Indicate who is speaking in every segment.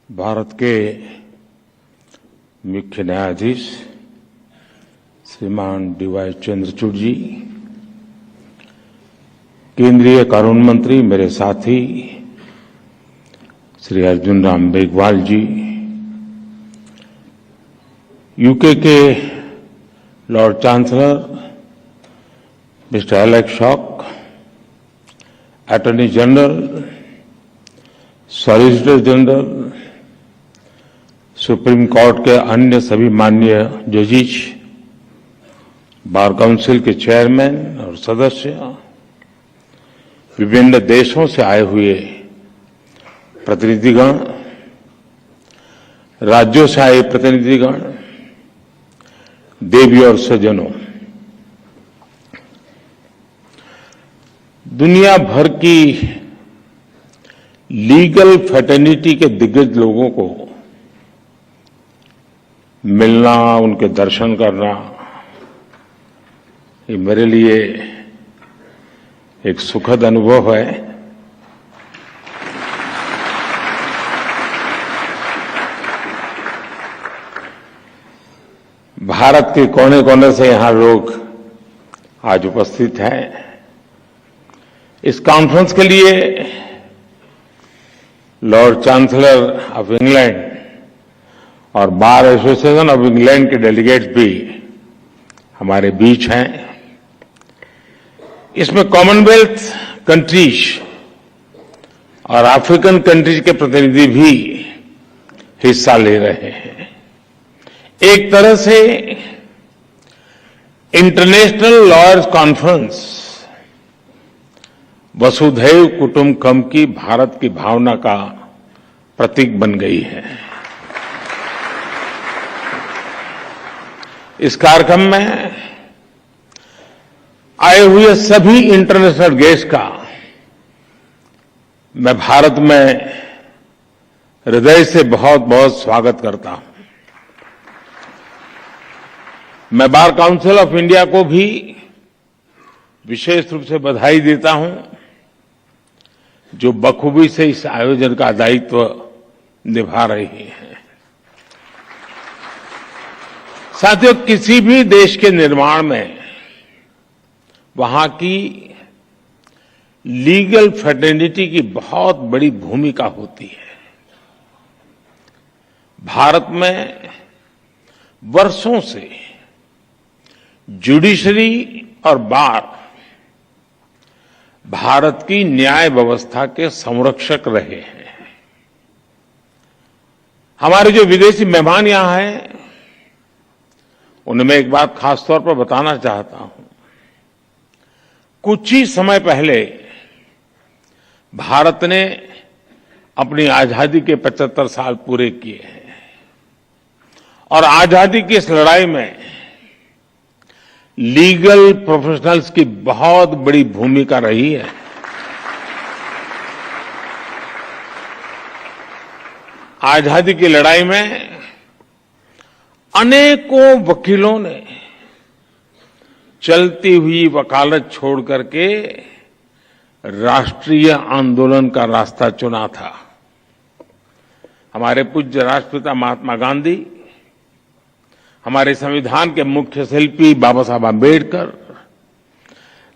Speaker 1: भारत के मुख्य न्यायाधीश श्रीमान डी.वाई. चंद्रचूड़ जी, केंद्रीय कानून मंत्री मेरे साथी श्री अर्जुन राम मेघवाल जी, यूके के Lord chancellor mister Alex shock, attorney general, solicitor general, supreme court के अन्य सभी माननीय जजेस, बार काउंसिल के चेयरमैन और सदस्य, विभिन्न देशों से आए हुए प्रतिनिधिगण, राज्यों से आए प्रतिनिधिगण, देवी और सज्जनों, दुनिया भर की लीगल फ्रेटर्निटी के दिग्गज लोगों को मिलना, उनके दर्शन करना, ये मेरे लिए एक सुखद अनुभव है। भारत के कोने कोने से यहां लोग आज उपस्थित हैं। इस कॉन्फ्रेंस के लिए लॉर्ड चांसलर ऑफ इंग्लैंड और बार एसोसिएशन ऑफ इंग्लैंड के डेलीगेट्स भी हमारे बीच हैं। इसमें कॉमनवेल्थ कंट्रीज और अफ्रीकन कंट्रीज के प्रतिनिधि भी हिस्सा ले रहे हैं। एक तरह से इंटरनेशनल लॉयर्स कॉन्फ्रेंस वसुधैव कुटुंबकम की भारत की भावना का प्रतीक बन गई है। इस कार्यक्रम में आए हुए सभी इंटरनेशनल गेस्ट का मैं भारत में हृदय से बहुत बहुत स्वागत करता हूं। मैं बार काउंसिल ऑफ इंडिया को भी विशेष रूप से बधाई देता हूं, जो बखूबी से इस आयोजन का दायित्व निभा रही है। साथियों, किसी भी देश के निर्माण में वहां की लीगल फ्रेटर्निटी की बहुत बड़ी भूमिका होती है। भारत में वर्षों से जुडिशरी और बार भारत की न्याय व्यवस्था के संरक्षक रहे हैं। हमारे जो विदेशी मेहमान यहां हैं, उन्हें मैं एक बात खास तौर पर बताना चाहता हूं। कुछ ही समय पहले भारत ने अपनी आजादी के 75 साल पूरे किए हैं और आजादी की इस लड़ाई में लीगल प्रोफेशनल्स की बहुत बड़ी भूमिका रही है। आजादी की लड़ाई में अनेकों वकीलों ने चलती हुई वकालत छोड़ करके राष्ट्रीय आंदोलन का रास्ता चुना था। हमारे पूज्य राष्ट्रपिता महात्मा गांधी, हमारे संविधान के मुख्य शिल्पी बाबा साहब आंबेडकर,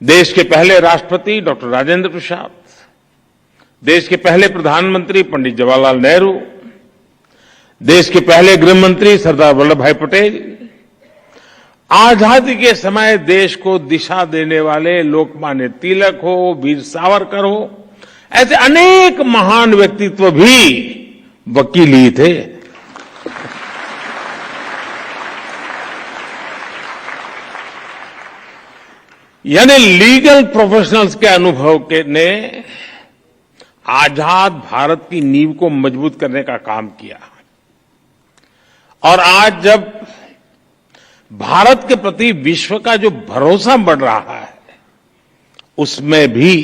Speaker 1: देश के पहले राष्ट्रपति डॉक्टर राजेंद्र प्रसाद, देश के पहले प्रधानमंत्री पंडित जवाहरलाल नेहरू, देश के पहले गृह मंत्री सरदार वल्लभ भाई पटेल, आजादी के समय देश को दिशा देने वाले लोकमान्य तिलक हो, वीर सावरकर हो, ऐसे अनेक महान व्यक्तित्व भी वकील ही थे। यानी लीगल प्रोफेशनल्स के अनुभव के ने आजाद भारत की नींव को मजबूत करने का काम किया। और आज जब भारत के प्रति विश्व का जो भरोसा बढ़ रहा है, उसमें भी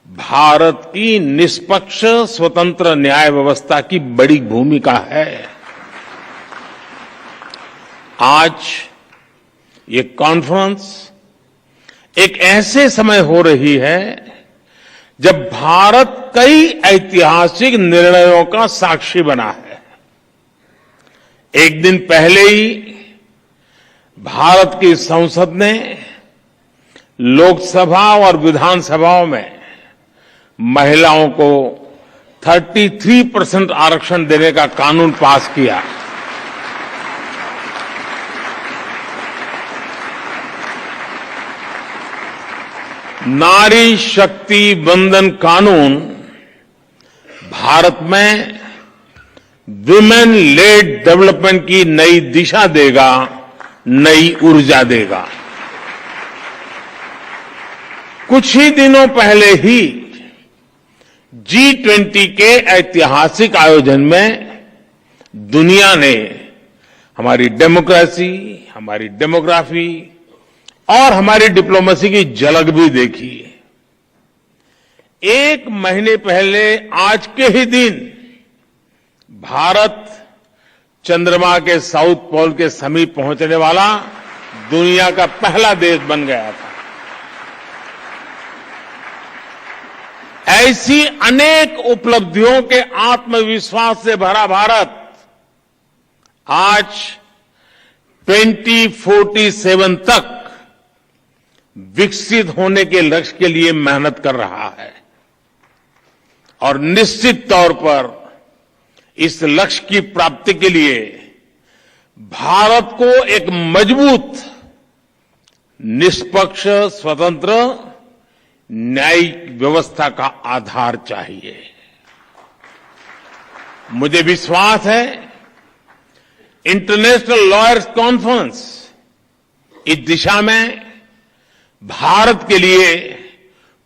Speaker 1: भारत की निष्पक्ष स्वतंत्र न्याय व्यवस्था की बड़ी भूमिका है। आज ये कॉन्फ्रेंस एक ऐसे समय हो रही है जब भारत कई ऐतिहासिक निर्णयों का साक्षी बना है। एक दिन पहले ही भारत की संसद ने लोकसभा और विधानसभाओं में महिलाओं को 33% आरक्षण देने का कानून पास किया। नारी शक्ति वंदन कानून भारत में विमेन लेड डेवलपमेंट की नई दिशा देगा, नई ऊर्जा देगा। कुछ ही दिनों पहले ही G20 के ऐतिहासिक आयोजन में दुनिया ने हमारी डेमोक्रेसी, हमारी डेमोग्राफी और हमारी डिप्लोमेसी की झलक भी देखी। एक महीने पहले आज के ही दिन भारत चंद्रमा के साउथ पोल के समीप पहुंचने वाला दुनिया का पहला देश बन गया था। ऐसी अनेक उपलब्धियों के आत्मविश्वास से भरा भारत आज 2047 तक विकसित होने के लक्ष्य के लिए मेहनत कर रहा है और निश्चित तौर पर इस लक्ष्य की प्राप्ति के लिए भारत को एक मजबूत, निष्पक्ष, स्वतंत्र न्यायिक व्यवस्था का आधार चाहिए। मुझे विश्वास है इंटरनेशनल लॉयर्स कॉन्फ्रेंस इस दिशा में भारत के लिए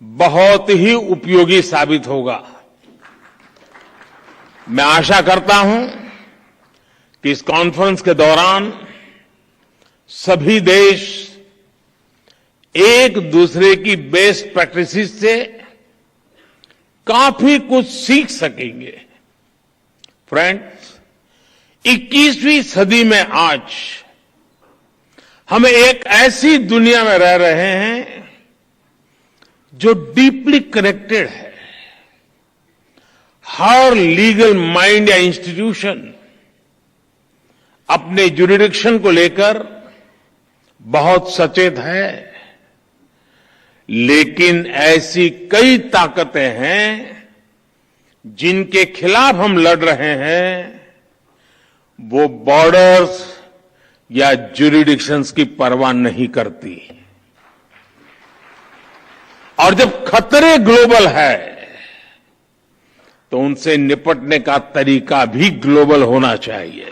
Speaker 1: बहुत ही उपयोगी साबित होगा। मैं आशा करता हूं कि इस कॉन्फ्रेंस के दौरान सभी देश एक दूसरे की बेस्ट प्रैक्टिसेस से काफी कुछ सीख सकेंगे। फ्रेंड्स, 21वीं सदी में आज हम एक ऐसी दुनिया में रह रहे हैं जो डीपली कनेक्टेड है। हर लीगल माइंड या इंस्टीट्यूशन अपने ज्यूरिडिक्शन को लेकर बहुत सचेत है, लेकिन ऐसी कई ताकतें हैं जिनके खिलाफ हम लड़ रहे हैं। वो बॉर्डर्स या ज्यूरिडिक्शंस की परवाह नहीं करती। और जब खतरे ग्लोबल है तो उनसे निपटने का तरीका भी ग्लोबल होना चाहिए।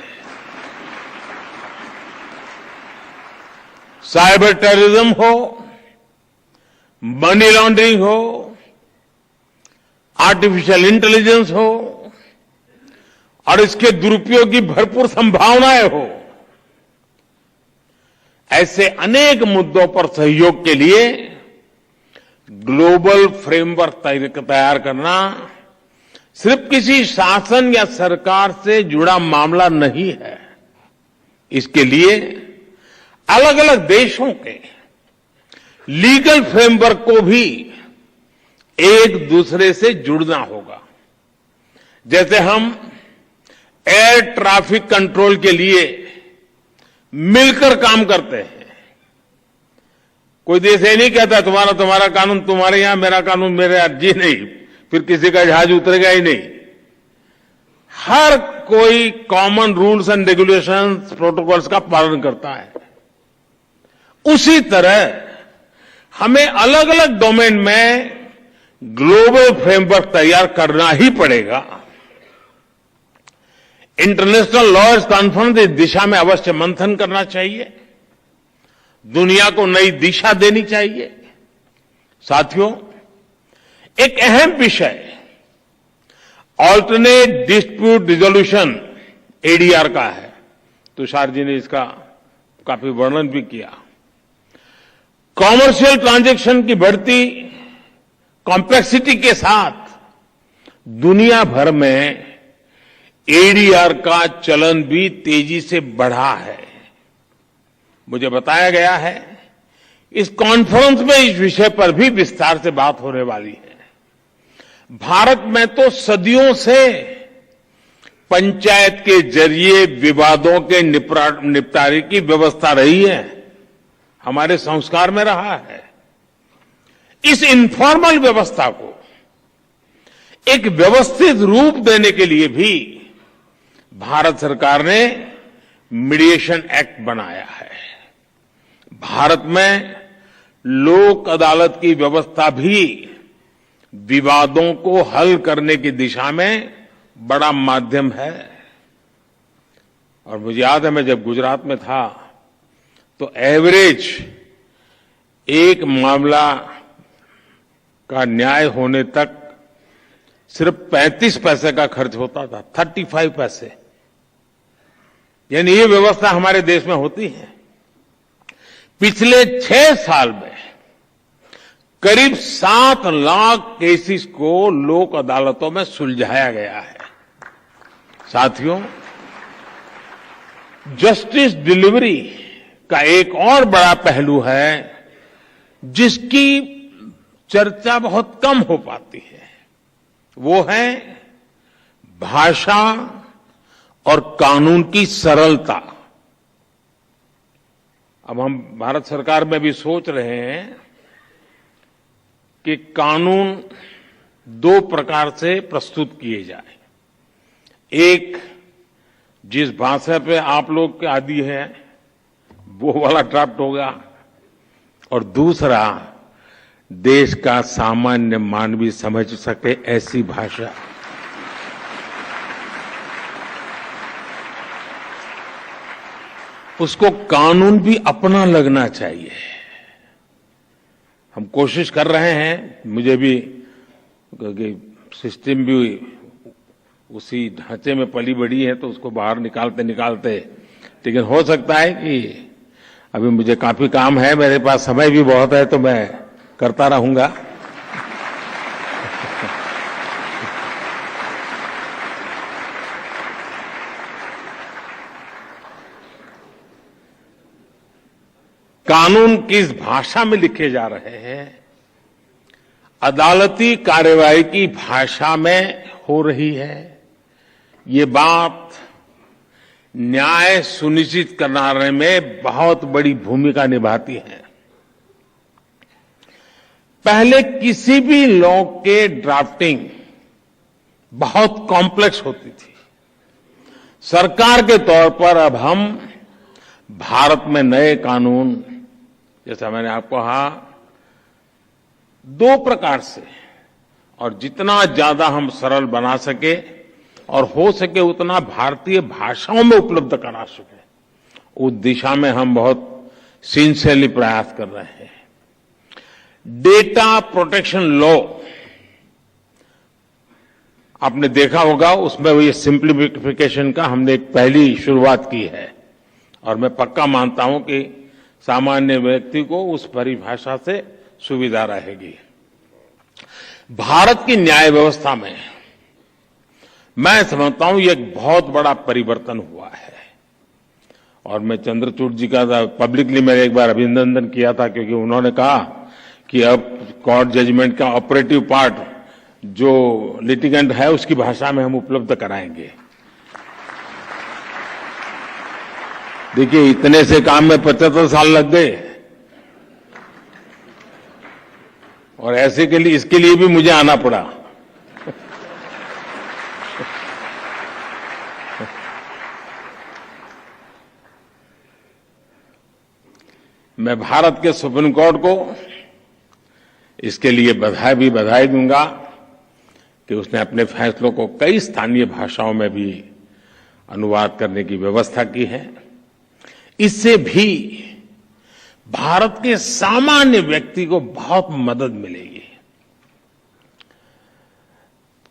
Speaker 1: साइबर टेररिज्म हो, मनी लॉन्ड्रिंग हो, आर्टिफिशियल इंटेलिजेंस हो और इसके दुरुपयोग की भरपूर संभावनाएं हो, ऐसे अनेक मुद्दों पर सहयोग के लिए ग्लोबल फ्रेमवर्क तैयार करना सिर्फ किसी शासन या सरकार से जुड़ा मामला नहीं है। इसके लिए अलग अलग देशों के लीगल फ्रेमवर्क को भी एक दूसरे से जुड़ना होगा। जैसे हम एयर ट्रैफिक कंट्रोल के लिए मिलकर काम करते हैं। कोई देश ये नहीं कहता तुम्हारा कानून तुम्हारे यहां, मेरा कानून मेरे यहां। जी नहीं, फिर किसी का जहाज उतरेगा ही नहीं। हर कोई common rules and regulations, protocols का पालन करता है। उसी तरह हमें अलग अलग डोमेन में ग्लोबल फ्रेमवर्क तैयार करना ही पड़ेगा। इंटरनेशनल लॉयर्स कॉन्फ्रेंस इस दिशा में अवश्य मंथन करना चाहिए, दुनिया को नई दिशा देनी चाहिए। साथियों, एक अहम विषय ऑल्टरनेट डिस्प्यूट रिजोल्यूशन एडीआर का है। तुषार जी ने इसका काफी वर्णन भी किया। कॉमर्शियल ट्रांजैक्शन की बढ़ती कॉम्प्लेक्सिटी के साथ दुनिया भर में एडीआर का चलन भी तेजी से बढ़ा है। मुझे बताया गया है इस कॉन्फ्रेंस में इस विषय पर भी विस्तार से बात होने वाली है। भारत में तो सदियों से पंचायत के जरिए विवादों के निपटारे की व्यवस्था रही है, हमारे संस्कार में रहा है। इस इनफॉर्मल व्यवस्था को एक व्यवस्थित रूप देने के लिए भी भारत सरकार ने मीडिएशन एक्ट बनाया है। भारत में लोक अदालत की व्यवस्था भी विवादों को हल करने की दिशा में बड़ा माध्यम है। और मुझे याद है, मैं जब गुजरात में था तो एवरेज एक मामला का न्याय होने तक सिर्फ 35 पैसे का खर्च होता था, 35 पैसे। यानी ये व्यवस्था हमारे देश में होती है। पिछले 6 साल में करीब 7 लाख केसेस को लोक अदालतों में सुलझाया गया है। साथियों, जस्टिस डिलीवरी का एक और बड़ा पहलू है जिसकी चर्चा बहुत कम हो पाती है, वो है भाषा और कानून की सरलता। अब हम भारत सरकार में भी सोच रहे हैं कि कानून 2 प्रकार से प्रस्तुत किए जाए। एक, जिस भाषा पे आप लोग के आदी हैं वो वाला ड्राफ्ट होगा, और दूसरा देश का सामान्य मानवी समझ सके ऐसी भाषा। उसको कानून भी अपना लगना चाहिए। हम कोशिश कर रहे हैं, मुझे भी सिस्टम भी उसी ढांचे में पली बड़ी है तो उसको बाहर निकालते निकालते, लेकिन हो सकता है कि अभी मुझे काफी काम है, मेरे पास समय भी बहुत है, तो मैं करता रहूंगा। कानून किस भाषा में लिखे जा रहे हैं, अदालती कार्यवाही की भाषा में हो रही है, ये बात न्याय सुनिश्चित कराने में बहुत बड़ी भूमिका निभाती है। पहले किसी भी लॉ के ड्राफ्टिंग बहुत कॉम्प्लेक्स होती थी। सरकार के तौर पर अब हम भारत में नए कानून, जैसा मैंने आपको कहा, 2 प्रकार से, और जितना ज्यादा हम सरल बना सके और हो सके उतना भारतीय भाषाओं में उपलब्ध करा सके, उस दिशा में हम बहुत सिंसियरली प्रयास कर रहे हैं। डेटा प्रोटेक्शन लॉ आपने देखा होगा, उसमें ये सिंप्लीफिकेशन का हमने एक पहली शुरुआत की है, और मैं पक्का मानता हूं कि सामान्य व्यक्ति को उस परिभाषा से सुविधा रहेगी। भारत की न्याय व्यवस्था में मैं समझता हूं ये एक बहुत बड़ा परिवर्तन हुआ है, और मैं चंद्रचूड़ जी का पब्लिकली मैंने एक बार अभिनंदन किया था, क्योंकि उन्होंने कहा कि अब कोर्ट जजमेंट का ऑपरेटिव पार्ट जो लिटिगेंट है उसकी भाषा में हम उपलब्ध कराएंगे। देखिए, इतने से काम में 75 साल लग गए, और ऐसे के लिए, इसके लिए भी मुझे आना पड़ा। मैं भारत के सुप्रीम कोर्ट को इसके लिए बधाई दूंगा कि उसने अपने फैसलों को कई स्थानीय भाषाओं में भी अनुवाद करने की व्यवस्था की है। इससे भी भारत के सामान्य व्यक्ति को बहुत मदद मिलेगी।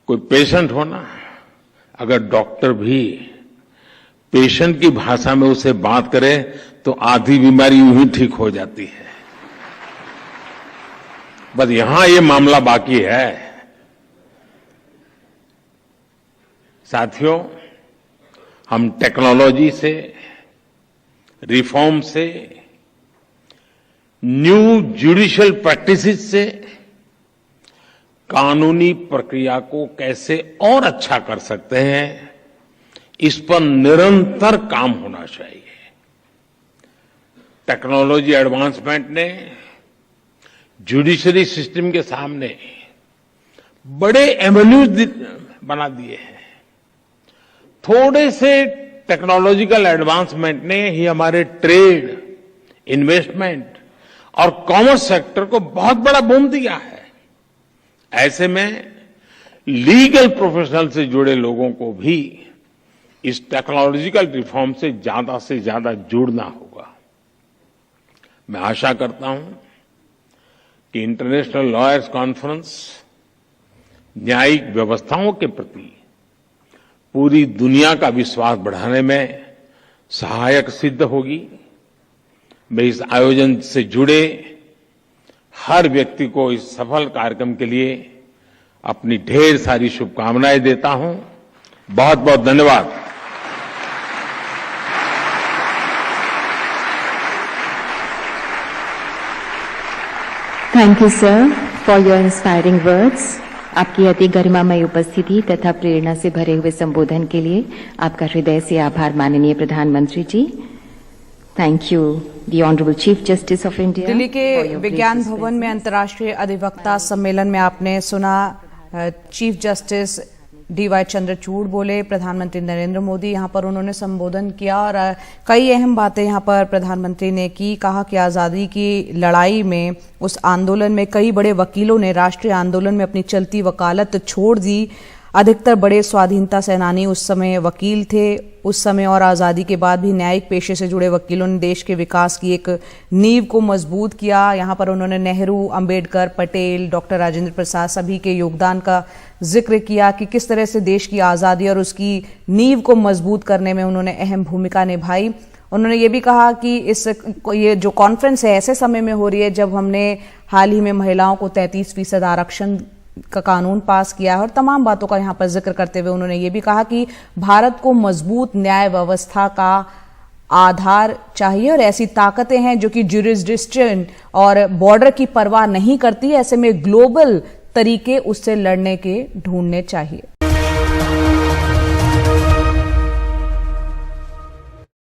Speaker 1: कोई पेशेंट होना, अगर डॉक्टर भी पेशेंट की भाषा में उसे बात करे तो आधी बीमारी यूं ही ठीक हो जाती है। बस यहां ये मामला बाकी है। साथियों, हम टेक्नोलॉजी से, रिफॉर्म से, न्यू जुडिशियल प्रैक्टिसेस से कानूनी प्रक्रिया को कैसे और अच्छा कर सकते हैं, इस पर निरंतर काम होना चाहिए। टेक्नोलॉजी एडवांसमेंट ने जुडिशरी सिस्टम के सामने बड़े एवेन्यूज बना दिए हैं। थोड़े से टेक्नोलॉजिकल एडवांसमेंट ने ही हमारे ट्रेड, इन्वेस्टमेंट और कॉमर्स सेक्टर को बहुत बड़ा बूम दिया है। ऐसे में लीगल प्रोफेशनल से जुड़े लोगों को भी इस टेक्नोलॉजिकल रिफॉर्म से ज्यादा जुड़ना होगा। मैं आशा करता हूं कि इंटरनेशनल लॉयर्स कॉन्फ्रेंस न्यायिक व्यवस्थाओं के प्रति पूरी दुनिया का विश्वास बढ़ाने में सहायक सिद्ध होगी। मैं इस आयोजन से जुड़े हर व्यक्ति को इस सफल कार्यक्रम के लिए अपनी ढेर सारी शुभकामनाएं देता हूं। बहुत बहुत धन्यवाद।
Speaker 2: Thank you sir for your inspiring words. आपकी अति गरिमामय उपस्थिति तथा प्रेरणा से भरे हुए संबोधन के लिए आपका हृदय से आभार माननीय प्रधानमंत्री जी। Thank you the honourable chief justice of India.
Speaker 3: Delhi के विज्ञान भवन में अंतर्राष्ट्रीय अधिवक्ता सम्मेलन में आपने सुना चीफ जस्टिस DY चंद्रचूड़ बोले, प्रधानमंत्री नरेंद्र मोदी यहां पर उन्होंने संबोधन किया और कई अहम बातें यहां पर प्रधानमंत्री ने की। कहा कि आजादी की लड़ाई में, उस आंदोलन में कई बड़े वकीलों ने राष्ट्रीय आंदोलन में अपनी चलती वकालत छोड़ दी। अधिकतर बड़े स्वाधीनता सेनानी उस समय वकील थे। उस समय और आजादी के बाद भी न्यायिक पेशे से जुड़े वकीलों ने देश के विकास की एक नींव को मजबूत किया। यहाँ पर उन्होंने नेहरू, अंबेडकर, पटेल, डॉक्टर राजेंद्र प्रसाद सभी के योगदान का जिक्र किया कि किस तरह से देश की आजादी और उसकी नींव को मजबूत करने में उन्होंने अहम भूमिका निभाई। उन्होंने ये भी कहा कि ये जो कॉन्फ्रेंस है ऐसे समय में हो रही है जब हमने हाल ही में महिलाओं को 33% आरक्षण का कानून पास किया है और तमाम बातों का यहाँ पर जिक्र करते हुए उन्होंने ये भी कहा कि भारत को मजबूत न्याय व्यवस्था का आधार चाहिए और ऐसी ताकतें हैं जो कि ज्यूरिसडिक्शन और बॉर्डर की परवाह नहीं करती। ऐसे में ग्लोबल तरीके उससे लड़ने के ढूंढने चाहिए।